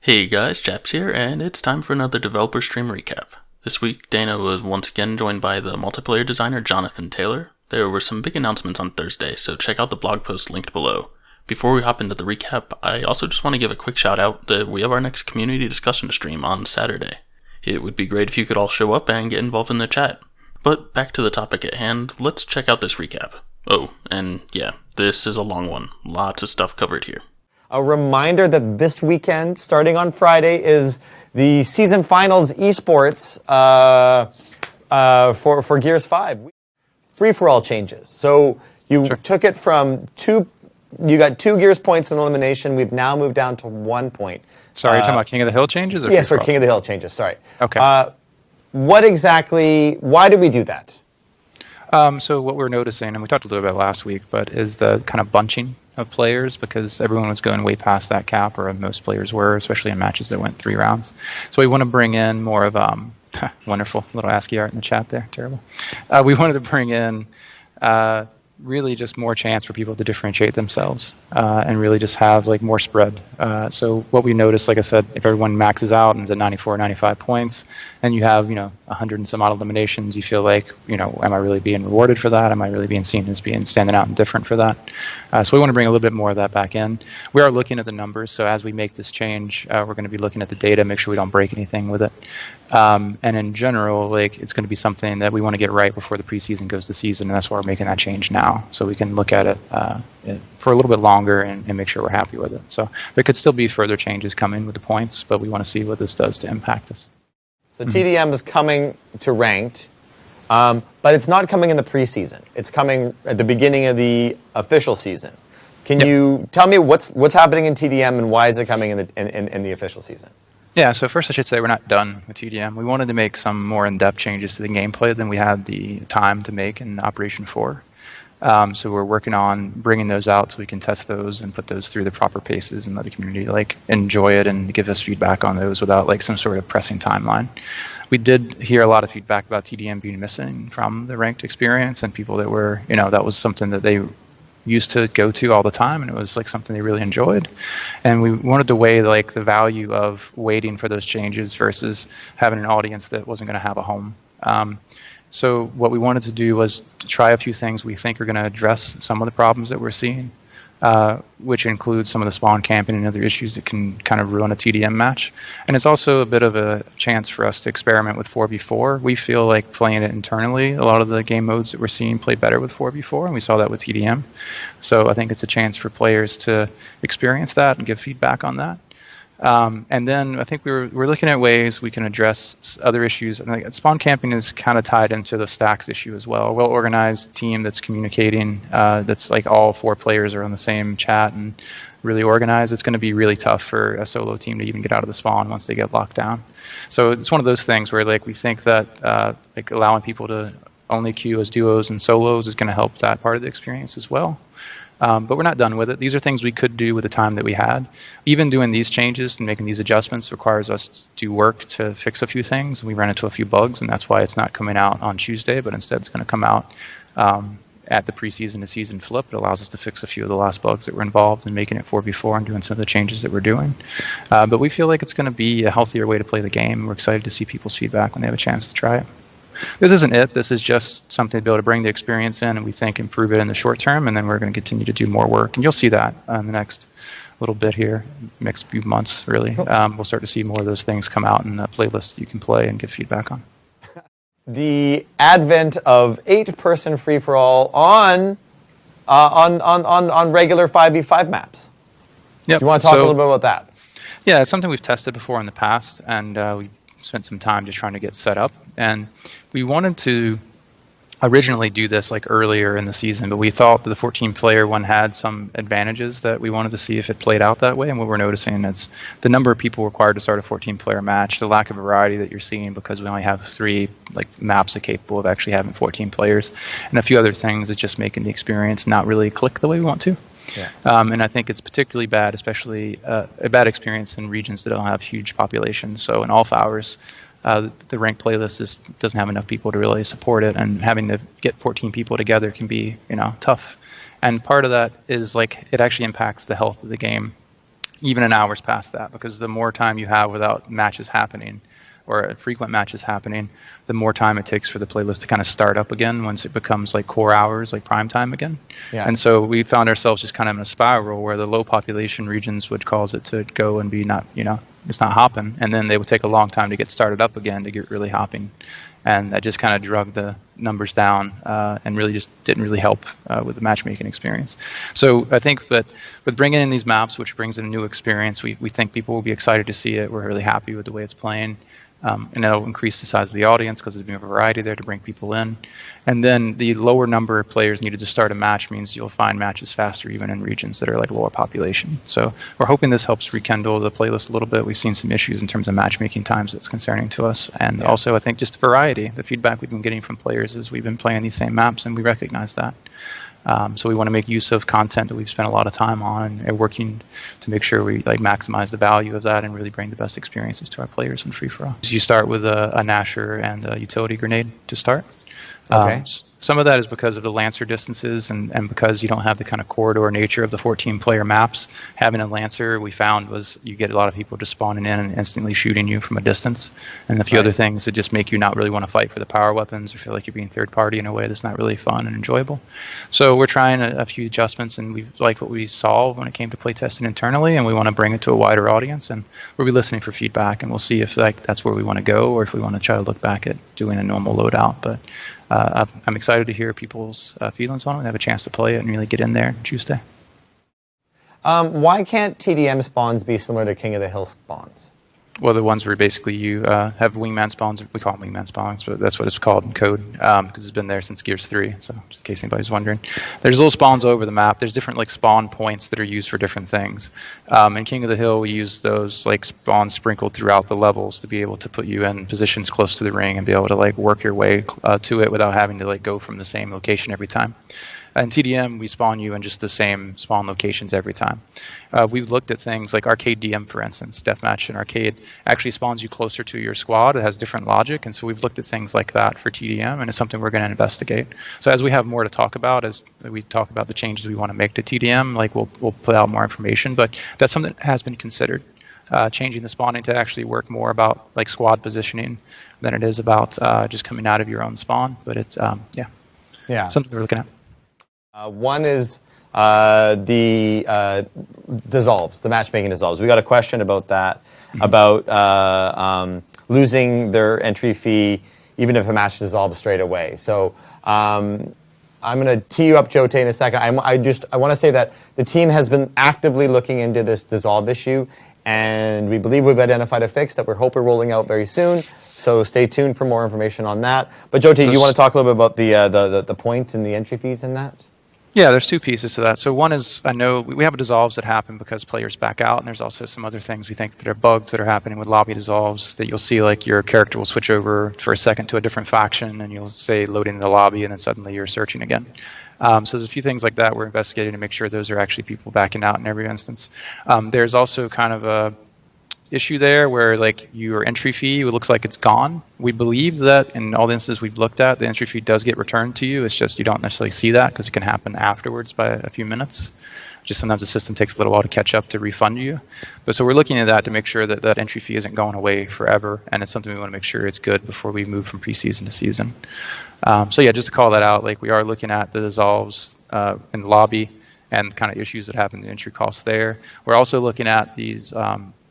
Hey guys, Japs here, and it's time for another developer stream recap. This week, Dana was once again joined by the multiplayer designer Jonathan Taylor. There were some big announcements on Thursday, so check out the blog post linked below. Before we hop into the recap, I also just want to give a quick shout out that we have our next community discussion stream on Saturday. It would be great if you could all show up and get involved in the chat. But back to the topic at hand, let's check out this recap. Oh, and yeah, this is a long one. Lots of stuff covered here. A reminder that this weekend, starting on Friday, is the season finals esports for Gears 5. Free-for-all changes. So you took it from you got 2 Gears points in elimination. We've now moved down to 1 point. Sorry, you're talking about King of the Hill changes? Yes, or King of the Hill changes, sorry. Okay. Why did we do that? So what we're noticing, and we talked a little bit about last week, but is the kind of bunching of players, because everyone was going way past that cap, or most players were, especially in matches that went 3 rounds. So we want to bring in more of wonderful little ASCII art in the chat there, terrible. We wanted to bring in really just more chance for people to differentiate themselves and really just have like more spread. So what we noticed, like I said, if everyone maxes out and is at 94, 95 points, and you have 100 and some odd eliminations, you feel like am I really being rewarded for that? Am I really being seen as being standing out and different for that? So we want to bring a little bit more of that back in. We are looking at the numbers, so as we make this change, we're going to be looking at the data, make sure we don't break anything with it. And in general, it's going to be something that we want to get right before the preseason goes to season, and that's why we're making that change now, so we can look at it for a little bit longer and make sure we're happy with it. So there could still be further changes coming with the points, but we want to see what this does to impact us. So TDM is coming to ranked, but it's not coming in the preseason. It's coming at the beginning of the official season. Can you tell me what's happening in TDM and why is it coming in the official season? Yeah, so first I should say we're not done with TDM. We wanted to make some more in-depth changes to the gameplay than we had the time to make in Operation 4. So we're working on bringing those out so we can test those and put those through the proper paces and let the community enjoy it and give us feedback on those without some sort of pressing timeline. We did hear a lot of feedback about TDM being missing from the ranked experience, and people that were, that was something that they used to go to all the time, and it was something they really enjoyed. And we wanted to weigh the value of waiting for those changes versus having an audience that wasn't going to have a home. So what we wanted to do was try a few things we think are going to address some of the problems that we're seeing, which includes some of the spawn camping and other issues that can kind of ruin a TDM match. And it's also a bit of a chance for us to experiment with 4v4. We feel like playing it internally, a lot of the game modes that we're seeing play better with 4v4, and we saw that with TDM. So I think it's a chance for players to experience that and give feedback on that. And then I think we're looking at ways we can address other issues. And spawn camping is kind of tied into the stacks issue as well. A well-organized team that's communicating, that's all 4 players are on the same chat and really organized. It's going to be really tough for a solo team to even get out of the spawn once they get locked down. So it's one of those things where we think that allowing people to only queue as duos and solos is going to help that part of the experience as well. But we're not done with it. These are things we could do with the time that we had. Even doing these changes and making these adjustments requires us to do work to fix a few things. We ran into a few bugs, and that's why it's not coming out on Tuesday, but instead it's going to come out at the preseason to season flip. It allows us to fix a few of the last bugs that were involved in making it 4v4 and doing some of the changes that we're doing. But we feel like it's going to be a healthier way to play the game. We're excited to see people's feedback when they have a chance to try it. This isn't it. This is just something to be able to bring the experience in and we think improve it in the short term, and then we're going to continue to do more work. And you'll see that in the next little bit here, next few months, really. Cool. We'll start to see more of those things come out in the playlist you can play and give feedback on. The advent of 8-person free-for-all on regular 5v5 maps. Yep. Do you want to talk a little bit about that? Yeah, it's something we've tested before in the past, and we spent some time just trying to get set up. And we wanted to originally do this earlier in the season, but we thought that the 14-player one had some advantages that we wanted to see if it played out that way. And what we're noticing is the number of people required to start a 14-player match, the lack of variety that you're seeing because we only have 3 maps that are capable of actually having 14 players, and a few other things that's just making the experience not really click the way we want to. Yeah. And I think it's particularly bad, especially a bad experience in regions that don't have huge populations. So in off hours, the ranked playlist doesn't have enough people to really support it, and having to get 14 people together can be tough. And part of that is like it actually impacts the health of the game even in hours past that, because the more time you have without matches happening or frequent matches happening, the more time it takes for the playlist to kind of start up again once it becomes like core hours, like prime time again. Yeah. And so we found ourselves just kind of in a spiral where the low population regions would cause it to go and be not, it's not hopping. And then they would take a long time to get started up again to get really hopping. And that just kind of drug the numbers down and really just didn't really help with the matchmaking experience. So I think that with bringing in these maps, which brings in a new experience, we think people will be excited to see it. We're really happy with the way it's playing. And it'll increase the size of the audience because there's more variety there to bring people in. And then the lower number of players needed to start a match means you'll find matches faster even in regions that are like lower population. So we're hoping this helps rekindle the playlist a little bit. We've seen some issues in terms of matchmaking times that's concerning to us. And also I think just variety. The feedback we've been getting from players is we've been playing these same maps and we recognize that. So we want to make use of content that we've spent a lot of time on and working to make sure we like maximize the value of that and really bring the best experiences to our players in free-for-all. So you start with a Nasher and a utility grenade to start. Okay. Some of that is because of the Lancer distances and because you don't have the kind of corridor nature of the 14-player maps. Having a Lancer, we found, was you get a lot of people just spawning in and instantly shooting you from a distance. And a few other things that just make you not really want to fight for the power weapons or feel like you're being third-party in a way that's not really fun and enjoyable. So we're trying a few adjustments, and we like what we saw when it came to playtesting internally, and we want to bring it to a wider audience. And we'll be listening for feedback, and we'll see if that's where we want to go or if we want to try to look back at doing a normal loadout. But I'm excited to hear people's feelings on it and have a chance to play it and really get in there Tuesday. Why can't TDM spawns be similar to King of the Hill spawns? Well, the ones where basically you have wingman spawns, we call them wingman spawns, but that's what it's called in code because it's been there since Gears 3, so just in case anybody's wondering. There's little spawns over the map. There's different like spawn points that are used for different things. In King of the Hill, we use those like spawns sprinkled throughout the levels to be able to put you in positions close to the ring and be able to like work your way to it without having to like go from the same location every time. In TDM, we spawn you in just the same spawn locations every time. We've looked at things like Arcade DM, for instance. Deathmatch in Arcade actually spawns you closer to your squad. It has different logic, and so we've looked at things like that for TDM, and it's something we're going to investigate. So as we have more to talk about, as we talk about the changes we want to make to TDM, like we'll put out more information, but that's something that has been considered. Changing the spawning to actually work more about like squad positioning than it is about just coming out of your own spawn. But it's, something we're looking at. One is the dissolves, the matchmaking dissolves. We got a question about that, about losing their entry fee even if a match dissolves straight away. So I'm going to tee you up, Jote, in a second. I want to say that the team has been actively looking into this dissolve issue, and we believe we've identified a fix that we're hoping rolling out very soon. So stay tuned for more information on that. But Jote, you want to talk a little bit about the point and the entry fees in that? Yeah, there's two pieces to that. So one is, I know we have dissolves that happen because players back out, and there's also some other things we think that are bugs that are happening with lobby dissolves that you'll see, like your character will switch over for a second to a different faction, and you'll say loading the lobby, and then suddenly you're searching again. So there's a few things like that we're investigating to make sure those are actually people backing out in every instance. There's also kind of a issue there where like your entry fee, it looks like it's gone. We believe that in all the instances we've looked at, the entry fee does get returned to you. It's just you don't necessarily see that because it can happen afterwards by a few minutes. Just sometimes the system takes a little while to catch up to refund you. But so we're looking at that to make sure that that entry fee isn't going away forever, and it's something we want to make sure it's good before we move from preseason to season. So yeah, just to call that out, like we are looking at the dissolves in the lobby and kind of issues that happen, the entry costs there. We're also looking at these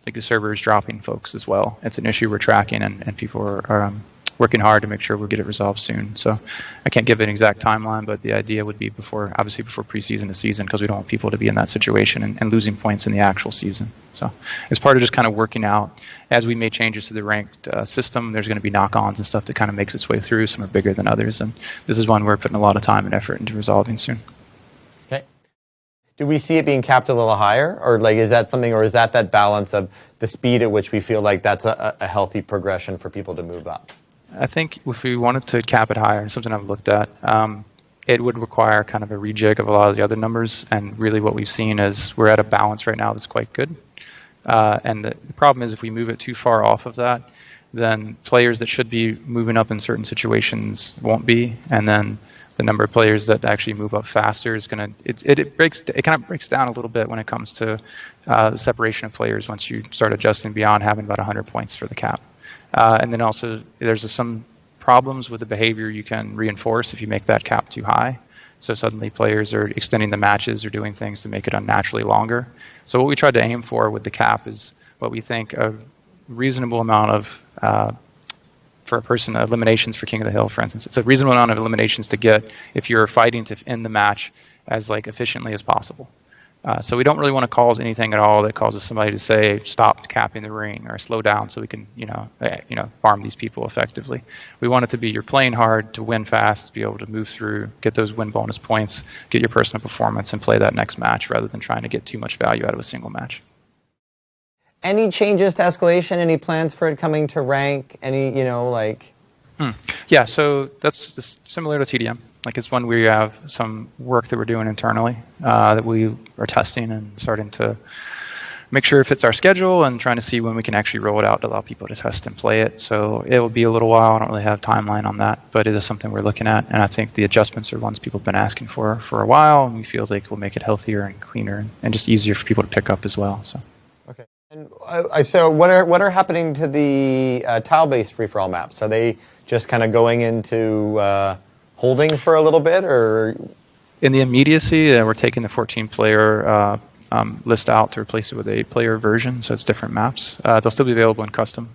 like the servers dropping folks as well. It's an issue we're tracking, and people are working hard to make sure we'll get it resolved soon. So I can't give an exact timeline, but the idea would be before preseason to season, because we don't want people to be in that situation and losing points in the actual season. So it's part of just kind of working out. As we made changes to the ranked system, there's going to be knock-ons and stuff that kind of makes its way through. Some are bigger than others, and this is one we're putting a lot of time and effort into resolving soon. Do we see it being capped a little higher, or like is that something, or is that balance of the speed at which we feel like that's a healthy progression for people to move up? I think if we wanted to cap it higher, and something I've looked at, it would require kind of a rejig of a lot of the other numbers. And really, what we've seen is we're at a balance right now that's quite good. And the problem is if we move it too far off of that, then players that should be moving up in certain situations won't be, and then the number of players that actually move up faster is going to it kind of breaks down a little bit when it comes to the separation of players once you start adjusting beyond having about 100 points for the cap. And then also there's some problems with the behavior you can reinforce if you make that cap too high. So suddenly players are extending the matches or doing things to make it unnaturally longer. So what we tried to aim for with the cap is what we think a reasonable amount of for a person, eliminations for King of the Hill, for instance. It's a reasonable amount of eliminations to get if you're fighting to end the match as like efficiently as possible. So we don't really want to cause anything at all that causes somebody to say, stop capping the ring or slow down so we can, farm these people effectively. We want it to be you're playing hard to win fast, be able to move through, get those win bonus points, get your personal performance, and play that next match rather than trying to get too much value out of a single match. Any changes to escalation? Any plans for it coming to rank? Any, Yeah, so that's just similar to TDM. Like it's one where you have some work that we're doing internally that we are testing and starting to make sure it fits our schedule and trying to see when we can actually roll it out to allow people to test and play it. So it will be a little while. I don't really have a timeline on that, but it is something we're looking at. And I think the adjustments are ones people have been asking for a while, and we feel like we'll make it healthier and cleaner and just easier for people to pick up as well. So. Okay. And so what are happening to the tile-based free-for-all maps? Are they just kind of going into holding for a little bit, or? In the immediacy, we're taking the 14-player list out to replace it with a 8-player version, so it's different maps. They'll still be available in custom,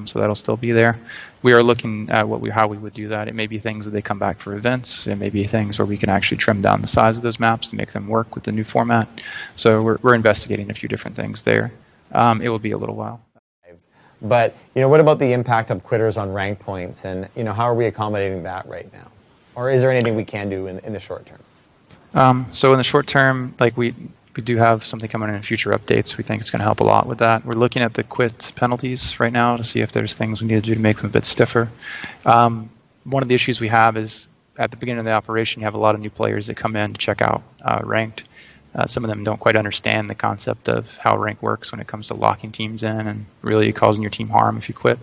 so that'll still be there. We are looking at how we would do that. It may be things that they come back for events. It may be things where we can actually trim down the size of those maps to make them work with the new format. So we're investigating a few different things there. It will be a little while. But, what about the impact of quitters on rank points, and, how are we accommodating that right now? Or is there anything we can do in the short term? So in the short term, like we do have something coming in future updates. We think it's going to help a lot with that. We're looking at the quit penalties right now to see if there's things we need to do to make them a bit stiffer. One of the issues we have is at the beginning of the operation, you have a lot of new players that come in to check out ranked. Some of them don't quite understand the concept of how rank works when it comes to locking teams in and really causing your team harm if you quit.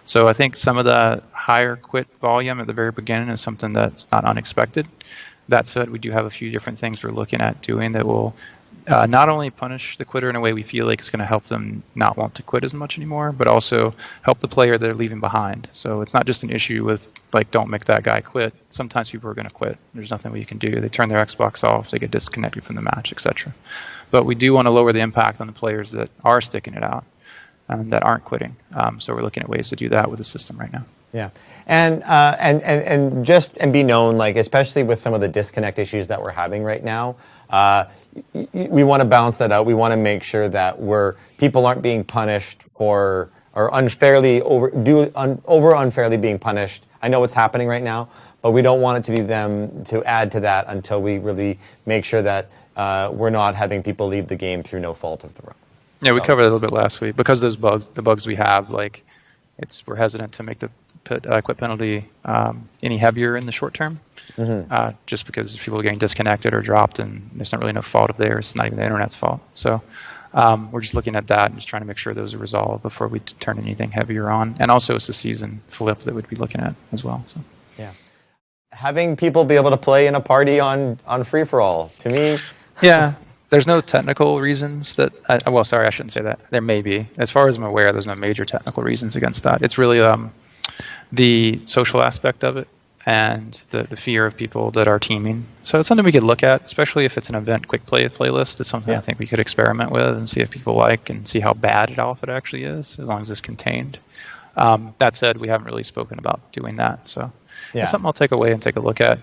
So I think some of the higher quit volume at the very beginning is something that's not unexpected. That said, we do have a few different things we're looking at doing that will not only punish the quitter in a way we feel like it's going to help them not want to quit as much anymore, but also help the player they're leaving behind. So it's not just an issue with, like, don't make that guy quit. Sometimes people are going to quit. There's nothing we can do. They turn their Xbox off, they get disconnected from the match, etc. But we do want to lower the impact on the players that are sticking it out and that aren't quitting. So we're looking at ways to do that with the system right now. Yeah, and be known, like, especially with some of the disconnect issues that we're having right now, we want to balance that out. We want to make sure that people aren't being punished for, or unfairly unfairly being punished. I know what's happening right now, but we don't want it to be them to add to that until we really make sure that we're not having people leave the game through no fault of their own. Yeah, we covered it a little bit last week because those the bugs we have, like, we're hesitant to make the quit penalty any heavier in the short term, just because people are getting disconnected or dropped, and there's not really no fault of theirs. It's not even the internet's fault. So we're just looking at that and just trying to make sure those are resolved before we turn anything heavier on. And also, it's the season flip that we'd be looking at as well. So yeah, having people be able to play in a party on free for all, to me, yeah. There's no technical reasons that, I shouldn't say that. There may be. As far as I'm aware, there's no major technical reasons against that. It's really the social aspect of it and the fear of people that are teaming. So it's something we could look at, especially if it's an event quick play playlist. It's something I think we could experiment with and see if people like and see how bad it actually is, as long as it's contained. That said, we haven't really spoken about doing that. So it's something I'll take away and take a look at.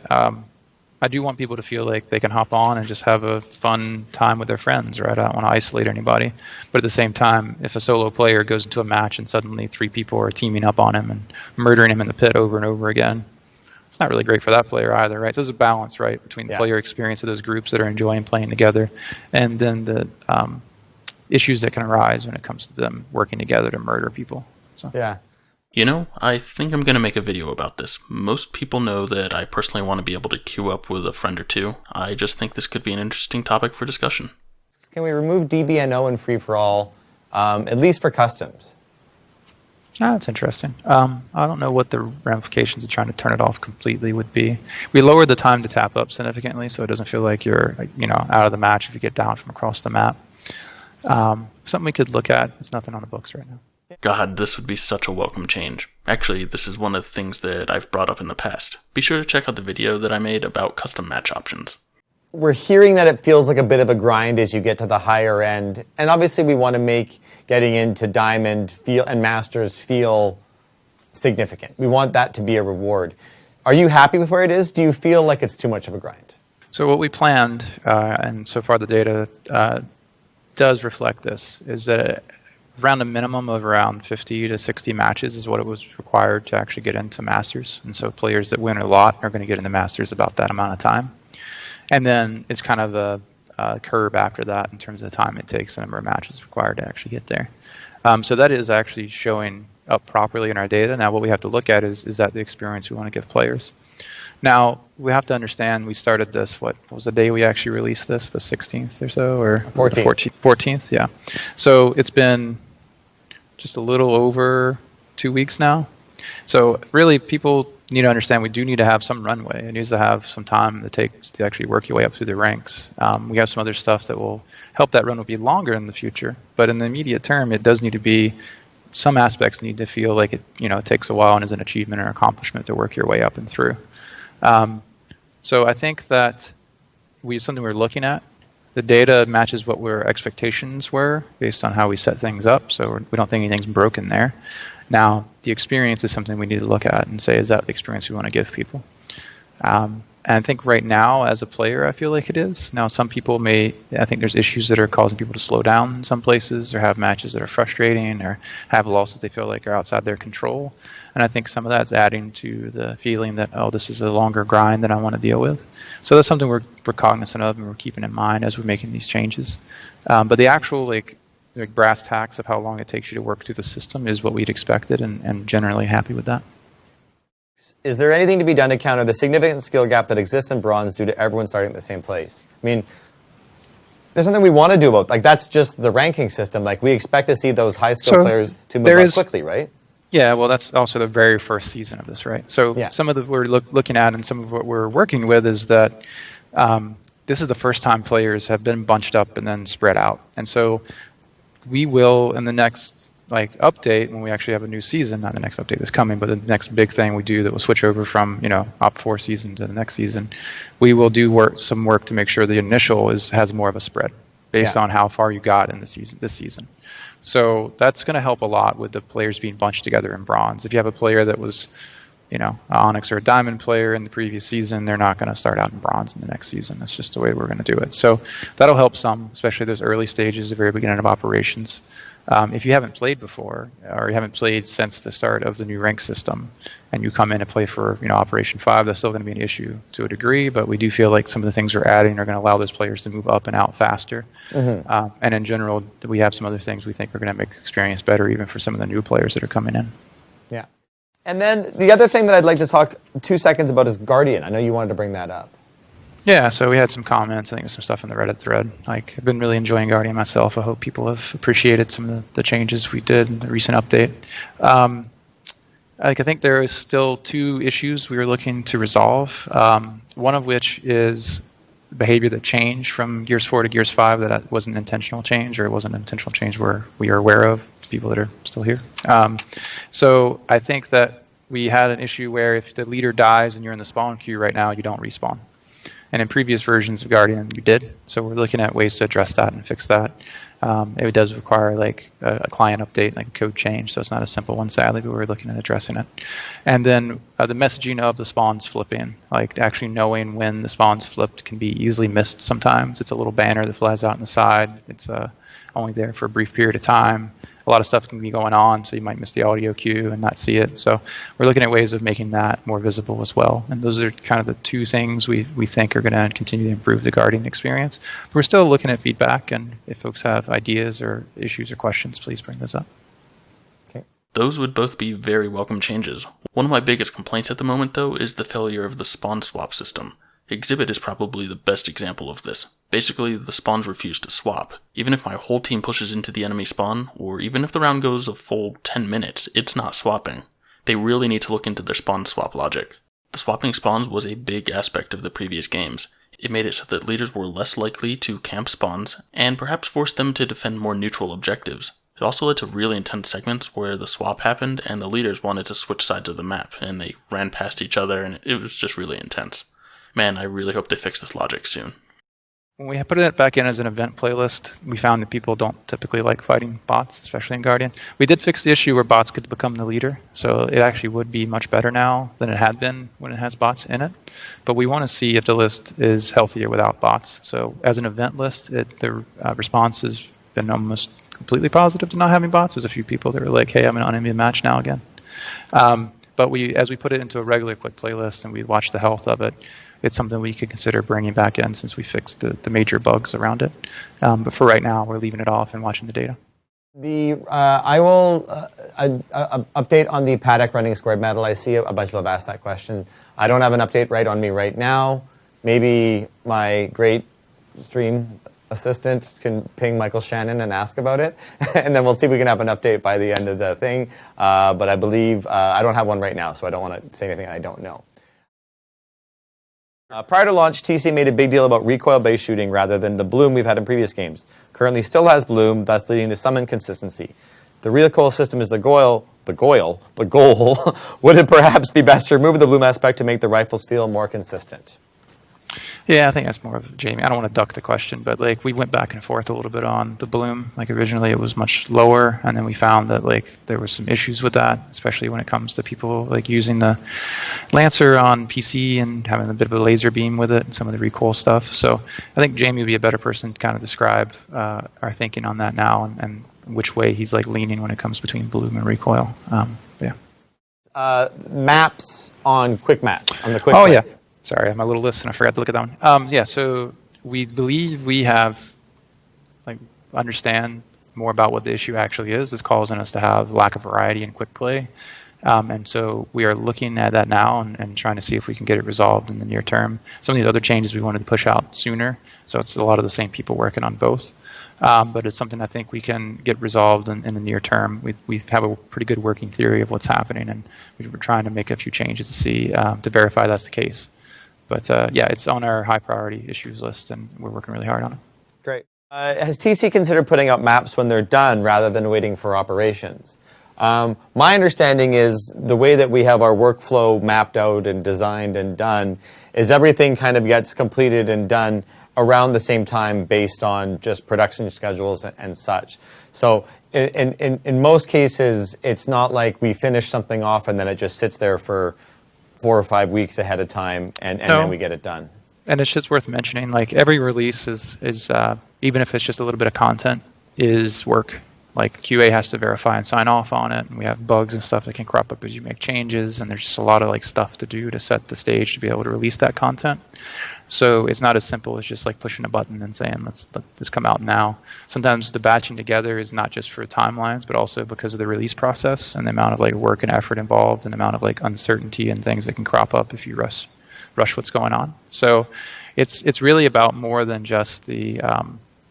I do want people to feel like they can hop on and just have a fun time with their friends, right? I don't want to isolate anybody. But at the same time, if a solo player goes into a match and suddenly 3 people are teaming up on him and murdering him in the pit over and over again, it's not really great for that player either, right? So there's a balance, right, between the player experience of those groups that are enjoying playing together and then the issues that can arise when it comes to them working together to murder people. So. Yeah. I think I'm going to make a video about this. Most people know that I personally want to be able to queue up with a friend or two. I just think this could be an interesting topic for discussion. Can we remove DBNO and free-for-all, at least for customs? That's interesting. I don't know what the ramifications of trying to turn it off completely would be. We lowered the time to tap up significantly, so it doesn't feel like you're, out of the match if you get down from across the map. Something we could look at. It's nothing on the books right now. God, this would be such a welcome change. Actually, this is one of the things that I've brought up in the past. Be sure to check out the video that I made about custom match options. We're hearing that it feels like a bit of a grind as you get to the higher end. And obviously we want to make getting into Diamond and Masters feel significant. We want that to be a reward. Are you happy with where it is? Do you feel like it's too much of a grind? So what we planned, and so far the data does reflect this, is that around a minimum of around 50 to 60 matches is what it was required to actually get into Masters. And so players that win a lot are going to get into Masters about that amount of time. And then it's kind of a curve after that in terms of the time it takes, the number of matches required to actually get there. So that is actually showing up properly in our data. Now what we have to look at is that the experience we want to give players. Now, we have to understand we started this, what was the day we actually released this, the 16th or so? Or 14th. 14th, yeah. So it's been just a little over 2 weeks now. So really people need to understand we do need to have some runway. It needs to have some time it takes to actually work your way up through the ranks. We have some other stuff that will help that runway be longer in the future. But in the immediate term, it does need to be, some aspects need to feel like it takes a while and is an achievement or accomplishment to work your way up and through. So I think that something we're looking at. The data matches what our expectations were based on how we set things up. So we don't think anything's broken there. Now, the experience is something we need to look at and say, is that the experience we want to give people? And I think right now, as a player, I feel like it is. Now, some people I think there's issues that are causing people to slow down in some places, or have matches that are frustrating, or have losses they feel like are outside their control. And I think some of that's adding to the feeling that, this is a longer grind than I want to deal with. So that's something we're cognizant of and we're keeping in mind as we're making these changes. But the actual brass tacks of how long it takes you to work through the system is what we'd expected, and generally happy with that. Is there anything to be done to counter the significant skill gap that exists in bronze due to everyone starting at the same place? I mean, there's something we want to do about, that's just the ranking system. We expect to see those high skill players to move up quickly, right? Yeah, well, that's also the very first season of this, right? So some of the we're looking at and some of what we're working with is that this is the first time players have been bunched up and then spread out. And so we will, in the next update, when we actually have a new season, not the next update that's coming, but the next big thing we do that will switch over from op 4 season to the next season, we will do some work to make sure the initial has more of a spread based on how far you got in this season. So that's going to help a lot with the players being bunched together in bronze. If you have a player that was, an Onyx or a Diamond player in the previous season, they're not going to start out in bronze in the next season. That's just the way we're going to do it. So that'll help some, especially those early stages, the very beginning of operations. If you haven't played before, or you haven't played since the start of the new rank system, and you come in and play for Operation 5, that's still going to be an issue to a degree, but we do feel like some of the things we're adding are going to allow those players to move up and out faster. Mm-hmm. And in general, we have some other things we think are going to make the experience better, even for some of the new players that are coming in. Yeah. And then the other thing that I'd like to talk 2 seconds about is Guardian. I know you wanted to bring that up. Yeah, so we had some comments. I think there's some stuff in the Reddit thread. I've been really enjoying Guardian myself. I hope people have appreciated some of the changes we did in the recent update. I think there is still 2 issues we are looking to resolve. One of which is behavior that changed from Gears 4 to Gears 5 that wasn't an intentional change, or it wasn't an intentional change we are aware of, to people that are still here. So I think that we had an issue where if the leader dies and you're in the spawn queue right now, you don't respawn. And in previous versions of Guardian, you did. So we're looking at ways to address that and fix that. It does require a client update, a code change. So it's not a simple one, sadly, but we're looking at addressing it. And then the messaging of the spawns flipping, actually knowing when the spawns flipped can be easily missed sometimes. It's a little banner that flies out on the side. It's only there for a brief period of time. A lot of stuff can be going on, so you might miss the audio cue and not see it. So we're looking at ways of making that more visible as well. And those are kind of the 2 things we think are going to continue to improve the Guardian experience. But we're still looking at feedback, and if folks have ideas or issues or questions, please bring those up. Okay. Those would both be very welcome changes. One of my biggest complaints at the moment, though, is the failure of the spawn swap system. Exhibit is probably the best example of this. Basically, the spawns refuse to swap. Even if my whole team pushes into the enemy spawn, or even if the round goes a full 10 minutes, it's not swapping. They really need to look into their spawn swap logic. The swapping spawns was a big aspect of the previous games. It made it so that leaders were less likely to camp spawns, and perhaps forced them to defend more neutral objectives. It also led to really intense segments where the swap happened and the leaders wanted to switch sides of the map, and they ran past each other, and it was just really intense. Man, I really hope they fix this logic soon. When we put it back in as an event playlist, we found that people don't typically like fighting bots, especially in Guardian. We did fix the issue where bots could become the leader, so it actually would be much better now than it had been when it has bots in it. But we want to see if the list is healthier without bots. So as an event list, the response has been almost completely positive to not having bots. There's a few people that were like, hey, I'm going to unenemy a match now again. But as we put it into a regular quick playlist and we watch the health of it, it's something we could consider bringing back in since we fixed the major bugs around it. But for right now, we're leaving it off and watching the data. I will update on the paddock running squared medal. I see a bunch of people have asked that question. I don't have an update right on me right now. Maybe my great stream assistant can ping Michael Shannon and ask about it, and then we'll see if we can have an update by the end of the thing. But I believe I don't have one right now, so I don't want to say anything I don't know. Prior to launch, TC made a big deal about recoil-based shooting rather than the bloom we've had in previous games. Currently still has bloom, thus leading to some inconsistency. The recoil system is the goal. Would it perhaps be best to remove the bloom aspect to make the rifles feel more consistent? Yeah, I think that's more of Jamie. I don't want to duck the question, but like we went back and forth a little bit on the bloom. Like originally it was much lower, and then we found that like there were some issues with that, especially when it comes to people like using the Lancer on PC and having a bit of a laser beam with it and some of the recoil stuff. So I think Jamie would be a better person to kind of describe our thinking on that now and which way he's like leaning when it comes between bloom and recoil. Yeah. Maps on quick match on the quick. Oh yeah. Sorry, I have my little list and I forgot to look at that one. Yeah, so we believe we have understand more about what the issue actually is. This causing us to have lack of variety in quick play. And so we are looking at that now and trying to see if we can get it resolved in the near term. Some of the other changes we wanted to push out sooner, so it's a lot of the same people working on both. But it's something I think we can get resolved in the near term. We have a pretty good working theory of what's happening, and we're trying to make a few changes to see to verify that's the case. But yeah, it's on our high priority issues list, and we're working really hard on it. Great. Has TC considered putting out maps when they're done rather than waiting for operations? My understanding is the way that we have our workflow mapped out and designed and done is everything kind of gets completed and done around the same time based on just production schedules and such. So in most cases, it's not like we finish something off and then it just sits there for 4 or 5 weeks ahead of time and then we get it done. And it's just worth mentioning, like every release is even if it's just a little bit of content, is work. Like QA has to verify and sign off on it, and we have bugs and stuff that can crop up as you make changes, and there's just a lot of like stuff to do to set the stage to be able to release that content. So it's not as simple as just like pushing a button and saying let's let this come out now. Sometimes the batching together is not just for timelines, but also because of the release process and the amount of like work and effort involved, and the amount of like uncertainty and things that can crop up if you rush what's going on. So it's really about more than just the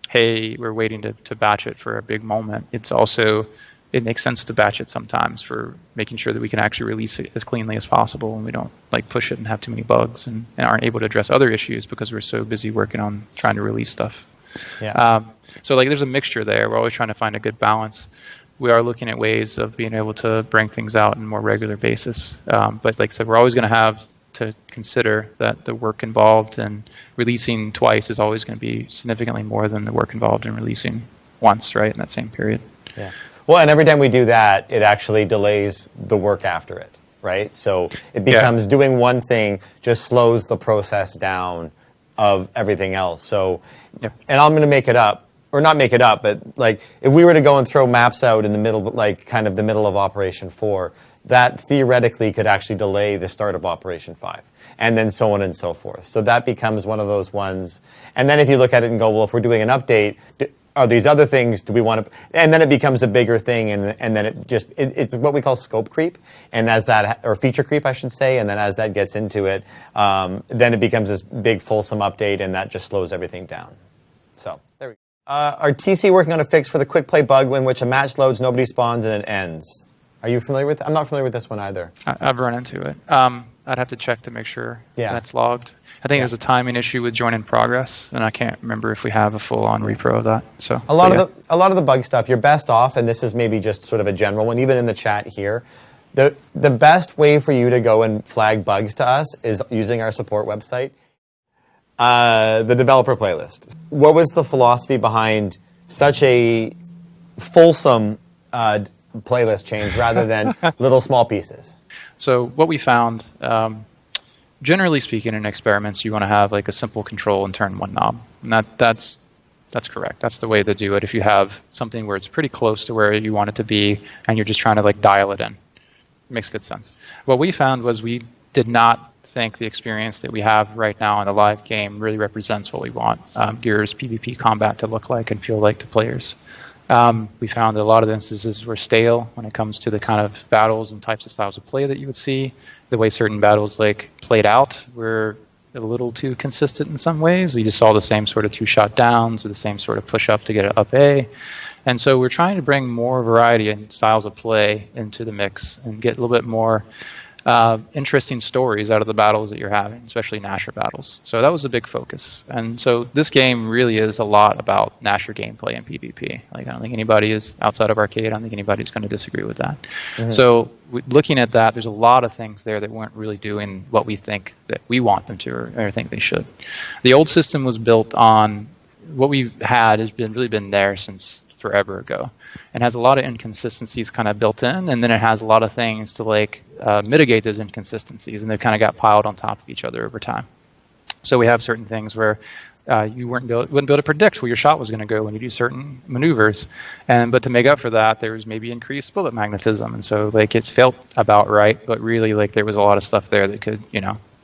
hey, we're waiting to batch it for a big moment. It's also, it makes sense to batch it sometimes for making sure that we can actually release it as cleanly as possible, and we don't like push it and have too many bugs and aren't able to address other issues because we're so busy working on trying to release stuff. Yeah. So like there's a mixture there. We're always trying to find a good balance. We are looking at ways of being able to bring things out on a more regular basis. But like I said, we're always going to have to consider that the work involved in releasing twice is always going to be significantly more than the work involved in releasing once, right, in that same period. Yeah. Well, and every time we do that, it actually delays the work after it, right? So it becomes doing one thing just slows the process down of everything else. So, and I'm going to make it up, or not make it up, but like if we were to go and throw maps out in the middle, like kind of the middle of Operation 4, that theoretically could actually delay the start of Operation 5, and then so on and so forth. So that becomes one of those ones. And then if you look at it and go, well, if we're doing an update, oh, these other things, do we want to, and then it becomes a bigger thing, and then it's what we call scope creep, and as that, or feature creep, I should say, and then as that gets into it, then it becomes this big fulsome update, and that just slows everything down. So, there we go. Are TC working on a fix for the quick play bug in which a match loads, nobody spawns, and it ends? Are you familiar with? I'm not familiar with this one either. I've run into it. I'd have to check to make sure that's logged. I think there's a timing issue with join in progress, and I can't remember if we have a full-on repro of that. So a lot of the bug stuff, you're best off, and this is maybe just sort of a general one, even in the chat here. The best way for you to go and flag bugs to us is using our support website, the developer playlist. What was the philosophy behind such a fulsome playlist change rather than little small pieces? So what we found, generally speaking, in experiments, you want to have like a simple control and turn one knob, and that's correct. That's the way to do it. If you have something where it's pretty close to where you want it to be, and you're just trying to like dial it in, it makes good sense. What we found was we did not think the experience that we have right now in the live game really represents what we want Gears PvP combat to look like and feel like to players. We found that a lot of the instances were stale when it comes to the kind of battles and types of styles of play that you would see. The way certain battles like played out were a little too consistent in some ways. We just saw the same sort of two-shot downs or the same sort of push-up to get it up A. And so we're trying to bring more variety and styles of play into the mix and get a little bit more interesting stories out of the battles that you're having, especially Nasher battles. So that was a big focus. And so this game really is a lot about Nasher gameplay and PvP. Like, I don't think anybody is outside of arcade. I don't think anybody's going to disagree with that. Mm-hmm. So looking at that, there's a lot of things there that weren't really doing what we think that we want them to or think they should. The old system was built on what we had has really been there since forever ago, and has a lot of inconsistencies kind of built in, and then it has a lot of things to like mitigate those inconsistencies, and they kind of got piled on top of each other over time. So we have certain things where you wouldn't be able to predict where your shot was going to go when you do certain maneuvers, but to make up for that, there was maybe increased bullet magnetism, and so like it felt about right, but really like there was a lot of stuff there that could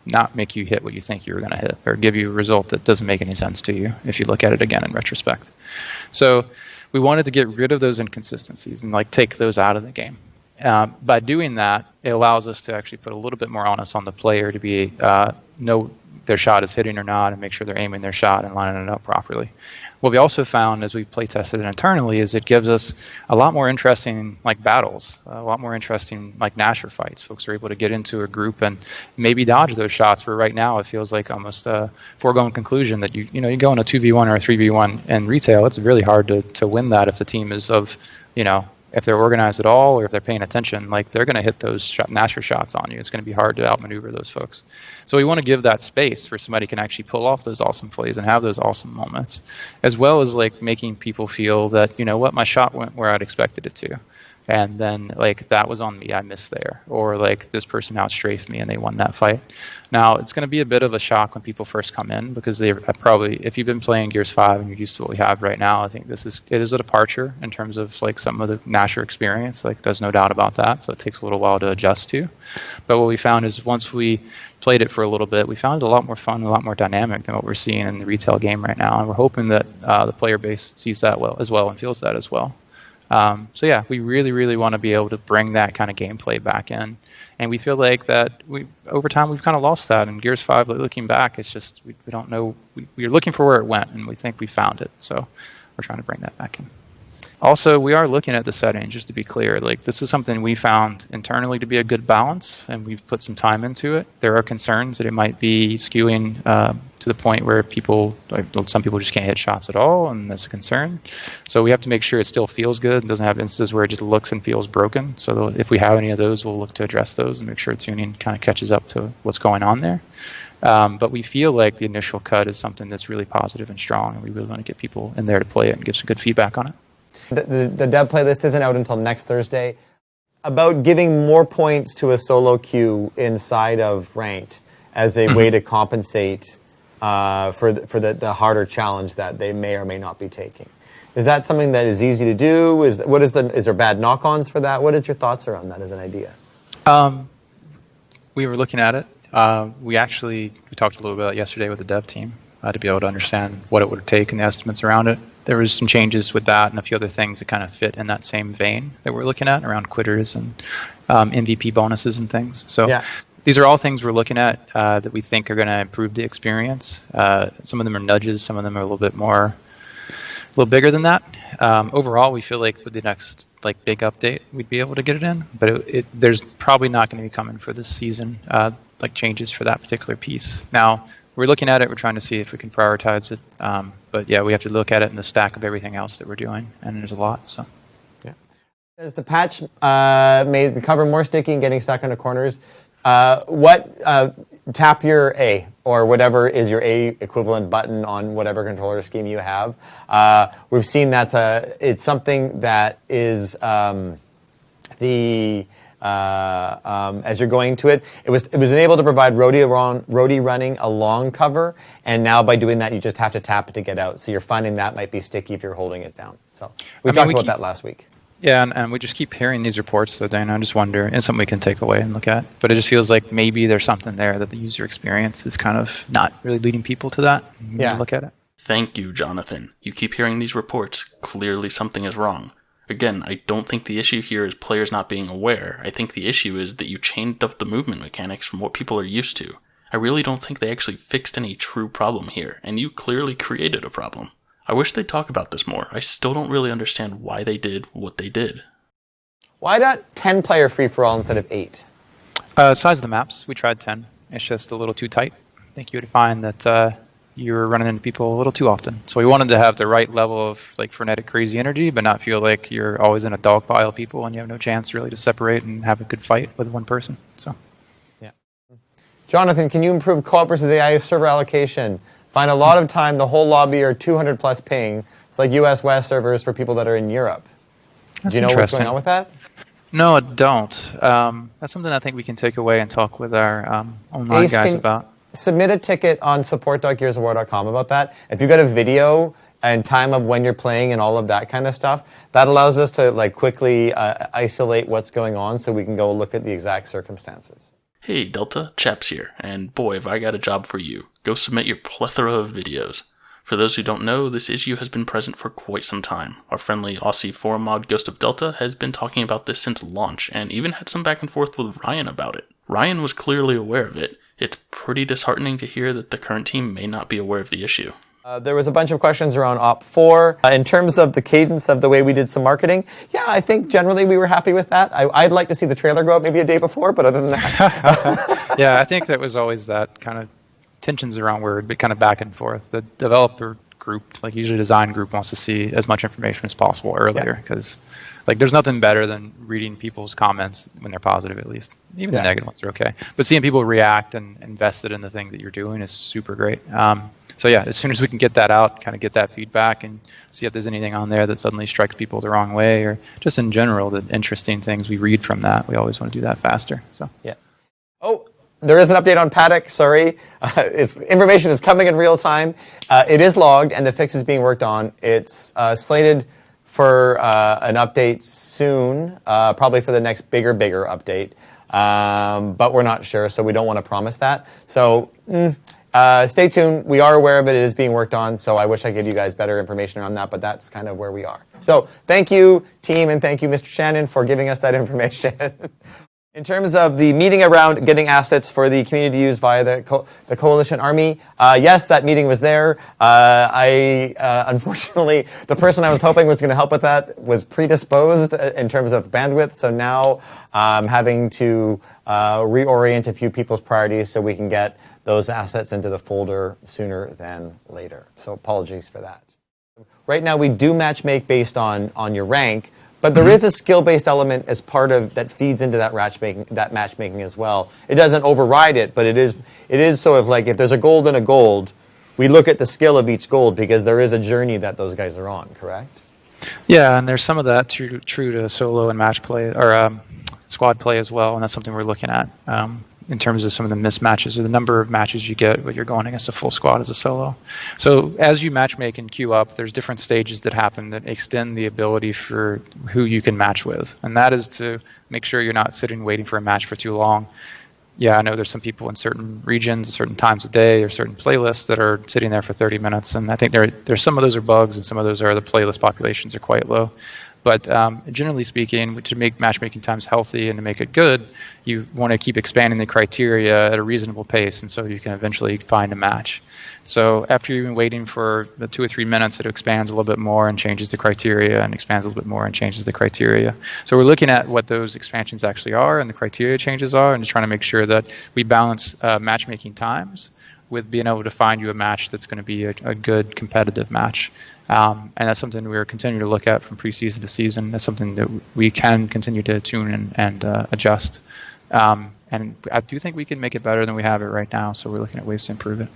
not make you hit what you think you were going to hit, or give you a result that doesn't make any sense to you if you look at it again in retrospect. So we wanted to get rid of those inconsistencies and like take those out of the game. By doing that, it allows us to actually put a little bit more onus on the player to be know their shot is hitting or not, and make sure they're aiming their shot and lining it up properly. What we also found as we play tested it internally is it gives us a lot more interesting like battles, a lot more interesting like Nasher fights. Folks are able to get into a group and maybe dodge those shots, where right now it feels like almost a foregone conclusion that you go in a 2v1 or a 3v1 in retail. It's really hard to win that if the team is of, if they're organized at all or if they're paying attention, like they're going to hit those Nasher shots on you. It's going to be hard to outmaneuver those folks. So we want to give that space where somebody can actually pull off those awesome plays and have those awesome moments, as well as like making people feel that, my shot went where I'd expected it to. And then like that was on me, I missed there, or like this person outstrafed me and they won that fight. Now it's going to be a bit of a shock when people first come in, because they probably, if you've been playing Gears 5 and you're used to what we have right now, I think it is a departure in terms of like some of the Nasher experience. Like there's no doubt about that. So it takes a little while to adjust to. But what we found is once we played it for a little bit, we found it a lot more fun, a lot more dynamic than what we're seeing in the retail game right now. And we're hoping that the player base sees that as well and feels that as well. So yeah, we really, really want to be able to bring that kind of gameplay back in, and we feel like that over time we've kind of lost that. In Gears 5, looking back, it's just we don't know. We're looking for where it went, and we think we found it. So we're trying to bring that back in. Also, we are looking at the settings, just to be clear. Like this is something we found internally to be a good balance, and we've put some time into it. There are concerns that it might be skewing to the point where some people just can't hit shots at all, and that's a concern. So we have to make sure it still feels good and doesn't have instances where it just looks and feels broken. So if we have any of those, we'll look to address those and make sure tuning kind of catches up to what's going on there. But we feel like the initial cut is something that's really positive and strong, and we really want to get people in there to play it and give some good feedback on it. The dev playlist isn't out until next Thursday. About giving more points to a solo queue inside of ranked as a way to compensate for the harder challenge that they may or may not be taking. Is that something that is easy to do? Is there bad knock-ons for that? What is your thoughts around that as an idea? We were looking at it. We talked a little bit yesterday with the dev team to be able to understand what it would take and the estimates around it. there was some changes with that and a few other things that kind of fit in that same vein that we're looking at around quitters and MVP bonuses and things. So these are all things we're looking at that we think are going to improve the experience. Some of them are nudges, some of them are a little bigger than that. Overall, we feel like with the next big update, we'd be able to get it in, but there's probably not going to be coming for this season, changes for that particular piece. Now, we're looking at it, we're trying to see if we can prioritize it, but yeah, we have to look at it in the stack of everything else that we're doing, and there's a lot, so. Yeah. As the patch made the cover more sticky and getting stuck into corners, tap your A, or whatever is your A equivalent button on whatever controller scheme you have. We've seen it's something that is as you're going to it, it was enabled to provide roadie running along cover, and now by doing that, you just have to tap it to get out. So you're finding that might be sticky if you're holding it down. So we talked about that last week. Yeah, and we just keep hearing these reports, so Dana, I just wonder, it's something we can take away and look at. But it just feels like maybe there's something there that the user experience is kind of not really leading people to that. Yeah. Look at it. Thank you, Jonathan. You keep hearing these reports. Clearly something is wrong. Again, I don't think the issue here is players not being aware. I think the issue is that you changed up the movement mechanics from what people are used to. I really don't think they actually fixed any true problem here, and you clearly created a problem. I wish they'd talk about this more. I still don't really understand why they did what they did. Why not 10-player free-for-all instead of 8? Size of the maps, we tried 10. It's just a little too tight. I think you would find that you were running into people a little too often. So we wanted to have the right level of frenetic, crazy energy, but not feel like you're always in a dog pile of people and you have no chance really to separate and have a good fight with one person. So, yeah. Jonathan, can you improve co-op versus AI server allocation? Find a lot of time, the whole lobby are 200 plus ping. It's like US West servers for people that are in Europe. Do you know what's going on with that? No, I don't. That's something I think we can take away and talk with our online guys about. Submit a ticket on support.gearsofwar.com about that. If you've got a video and time of when you're playing and all of that kind of stuff, that allows us to quickly isolate what's going on so we can go look at the exact circumstances. Hey Delta, Chaps here, and boy have I got a job for you. Go submit your plethora of videos. For those who don't know, this issue has been present for quite some time. Our friendly Aussie forum mod Ghost of Delta has been talking about this since launch, and even had some back and forth with Ryan about it. Ryan was clearly aware of it. It's pretty disheartening to hear that the current team may not be aware of the issue. There was a bunch of questions around Op4. In terms of the cadence of the way we did some marketing, yeah, I think generally we were happy with that. I'd like to see the trailer go up maybe a day before, but other than that. Yeah, I think that was always that kind of tensions around where it'd be kind of back and forth. The developer group, usually design group, wants to see as much information as possible earlier because there's nothing better than reading people's comments when they're positive, at least. Even the negative ones are okay. But seeing people react and invested in the thing that you're doing is super great. So yeah, as soon as we can get that out, kind of get that feedback and see if there's anything on there that suddenly strikes people the wrong way, or just in general, the interesting things we read from that, we always want to do that faster. So yeah. Oh, there is an update on Paddock, sorry. Information is coming in real time. It is logged and the fix is being worked on. It's slated for an update soon, probably for the next bigger update. But we're not sure, so we don't want to promise that. So stay tuned. We are aware of it. It is being worked on, so I wish I could give you guys better information on that, but that's kind of where we are. So thank you, team, and thank you, Mr. Shannon, for giving us that information. In terms of the meeting around getting assets for the community to use via the Coalition Army, yes, that meeting was there. Unfortunately, the person I was hoping was going to help with that was predisposed in terms of bandwidth, so now I'm having to reorient a few people's priorities so we can get those assets into the folder sooner than later. So apologies for that. Right now, we do matchmake based on your rank, but there is a skill-based element as part of that feeds into that matchmaking as well. It doesn't override it, but it is sort of if there's a gold and a gold, we look at the skill of each gold because there is a journey that those guys are on, correct? Yeah, and there's some of that true to solo and match play or squad play as well, and that's something we're looking at in terms of some of the mismatches or the number of matches you get when you're going against a full squad as a solo. So as you matchmake and queue up, there's different stages that happen that extend the ability for who you can match with, and that is to make sure you're not sitting waiting for a match for too long. Yeah, I know there's some people in certain regions, certain times of day, or certain playlists that are sitting there for 30 minutes, and I think there's some of those are bugs, and some of those are the playlist populations are quite low. But generally speaking, to make matchmaking times healthy and to make it good, you want to keep expanding the criteria at a reasonable pace, and so you can eventually find a match. So after you've been waiting for the 2 or 3 minutes, it expands a little bit more and changes the criteria, and expands a little bit more and changes the criteria. So we're looking at what those expansions actually are and the criteria changes are, and just trying to make sure that we balance matchmaking times with being able to find you a match that's going to be a good competitive match. And that's something we're continuing to look at from preseason to season. That's something that we can continue to tune and adjust. And I do think we can make it better than we have it right now, so we're looking at ways to improve it.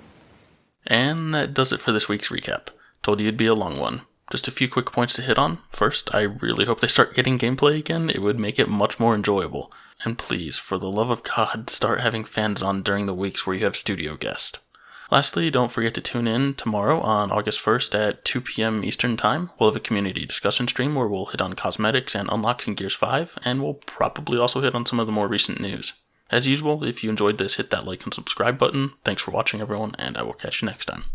And that does it for this week's recap. Told you it'd be a long one. Just a few quick points to hit on. First, I really hope they start getting gameplay again. It would make it much more enjoyable. And please, for the love of God, start having fans on during the weeks where you have studio guests. Lastly, don't forget to tune in tomorrow on August 1st at 2 p.m. Eastern Time. We'll have a community discussion stream where we'll hit on cosmetics and unlocks in Gears 5, and we'll probably also hit on some of the more recent news. As usual, if you enjoyed this, hit that like and subscribe button. Thanks for watching, everyone, and I will catch you next time.